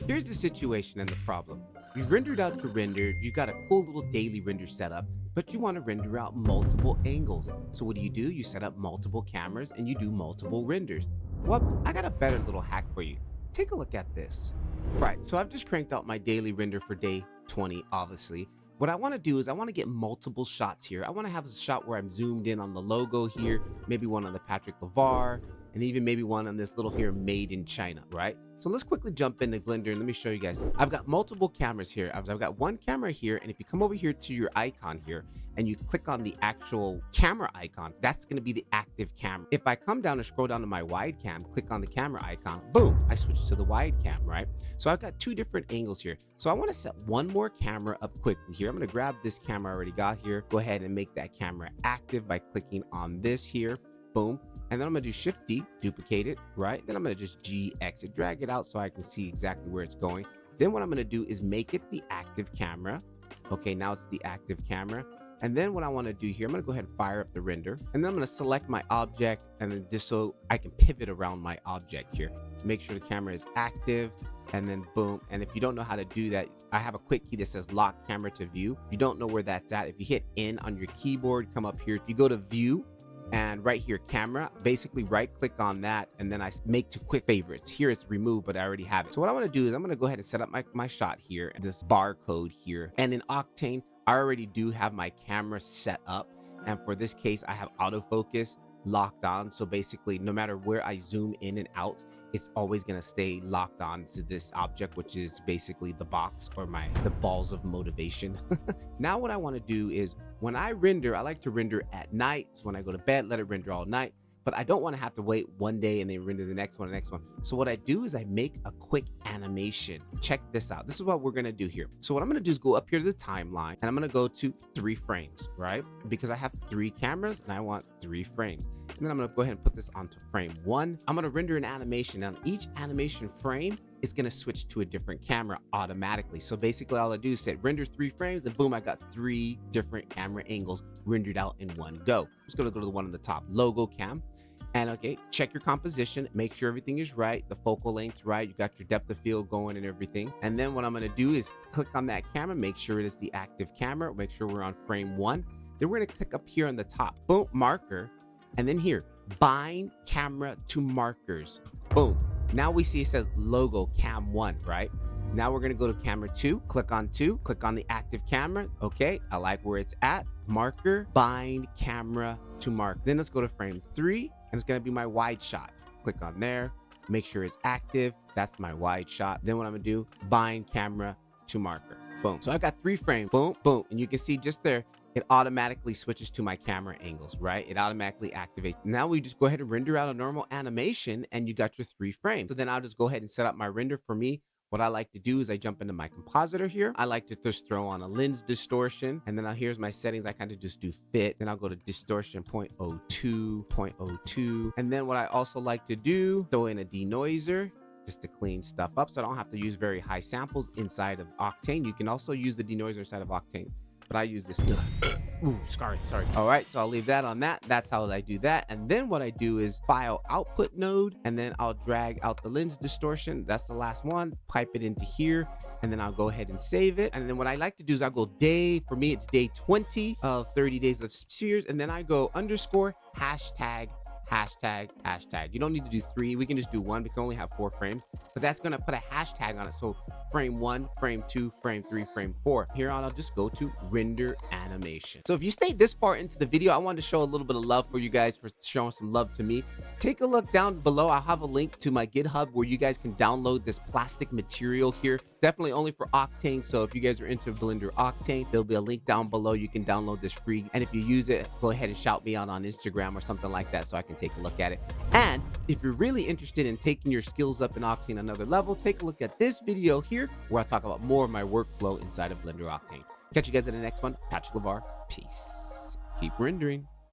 Here's the situation and the problem. You've rendered out your render, you got a cool little daily render setup, but you want to render out multiple angles. So what do? You set up multiple cameras and you do multiple renders. Well, I got a better little hack for you. Take a look at this. Right, so I've just cranked out my daily render for day 20, obviously. What I want to do is I want to get multiple shots here. I want to have a shot where I'm zoomed in on the logo here, maybe one on the Patrick LeVar, and even maybe one on this little here made in China, right? So let's quickly jump into Blender and let me show you guys. I've got multiple cameras here. I've got one camera here, and if you come over here to your icon here and you click on the actual camera icon, that's going to be the active camera. If I come down and scroll down to my wide cam, click on the camera icon, boom, I switch to the wide cam, right? So I've got two different angles here. So I want to set one more camera up quickly here. I'm going to grab this camera I already got here, go ahead and make that camera active by clicking on this here, boom. And then I'm gonna do Shift D, duplicate it, right? Then I'm gonna just G exit, drag it out so I can see exactly where it's going. Then what I'm gonna do is make it the active camera. Okay, now it's the active camera. And then what I wanna do here, I'm gonna go ahead and fire up the render. And then I'm gonna select my object and then just so I can pivot around my object here. Make sure the camera is active and then boom. And if you don't know how to do that, I have a quick key that says lock camera to view. If you don't know where that's at, if you hit N on your keyboard, come up here, if you go to view, and right here camera, basically right click on that and then I make to quick favorites. Here it's removed, but I already have it. So what I want to do is I'm going to go ahead and set up my shot here, this barcode here, and in Octane I already do have my camera set up, and for this case I have autofocus locked on. So basically no matter where I zoom in and out, it's always going to stay locked on to this object, which is basically the box or the balls of motivation. Now what I want to do is when I render, I like to render at night. So when I go to bed, let it render all night. But I don't want to have to wait one day and then render the next one, So what I do is I make a quick animation. Check this out. This is what we're going to do here. So what I'm going to do is go up here to the timeline and I'm going to go to 3 frames, right? Because I have 3 cameras and I want 3 frames. And then I'm going to go ahead and put this onto frame 1. I'm going to render an animation. On each animation frame, it's going to switch to a different camera automatically. So basically all I do is say render 3 frames and boom, I got 3 different camera angles rendered out in one go. I'm just going to go to the one on the top, logo cam. And okay, check your composition, make sure everything is right, the focal length's right, you got your depth of field going and everything. And then what I'm gonna do is click on that camera, make sure it is the active camera, make sure we're on frame 1. Then we're gonna click up here on the top, boom, marker, and then here, bind camera to markers, boom. Now we see it says logo cam 1, right? Now we're gonna go to camera 2, click on the active camera. Okay, I like where it's at. Marker, bind camera to mark. Then let's go to frame 3, and it's gonna be my wide shot. Click on there, make sure it's active. That's my wide shot. Then what I'm gonna do, bind camera to marker. Boom. So I've got 3 frames, boom, boom. And you can see just there, it automatically switches to my camera angles, right? It automatically activates. Now we just go ahead and render out a normal animation and you got your 3 frames. So then I'll just go ahead and set up my render. For me, what I like to do is I jump into my compositor here. I like to just throw on a lens distortion. And then here's my settings. I kind of just do fit. Then I'll go to distortion 0.02, 0.02. And then what I also like to do, throw in a denoiser just to clean stuff up. So I don't have to use very high samples inside of Octane. You can also use the denoiser inside of Octane, but I use this. Ooh, sorry. All right, so I'll leave that on that. That's how I do that. And then what I do is file output node, and then I'll drag out the lens distortion. That's the last one. Pipe it into here, and then I'll go ahead and save it. And then what I like to do is I'll go for me, it's day 20 of 30 days of Spheres. And then I go underscore hashtag. You don't need to do 3. We can just do 1 because I only have 4 frames, but that's going to put a hashtag on it. So frame 1, frame 2, frame 3, frame 4. Here on, I'll just go to render animation. So if you stayed this far into the video, I wanted to show a little bit of love for you guys for showing some love to me. Take a look down below. I'll have a link to my GitHub where you guys can download this plastic material here. Definitely only for Octane. So if you guys are into Blender Octane, there'll be a link down below. You can download this free. And if you use it, go ahead and shout me out on Instagram or something like that so I can take a look at it. And if you're really interested in taking your skills up in Octane another level, take a look at this video here where I talk about more of my workflow inside of Blender Octane. Catch you guys in the next one. Patrick LeVar. Peace. Keep rendering.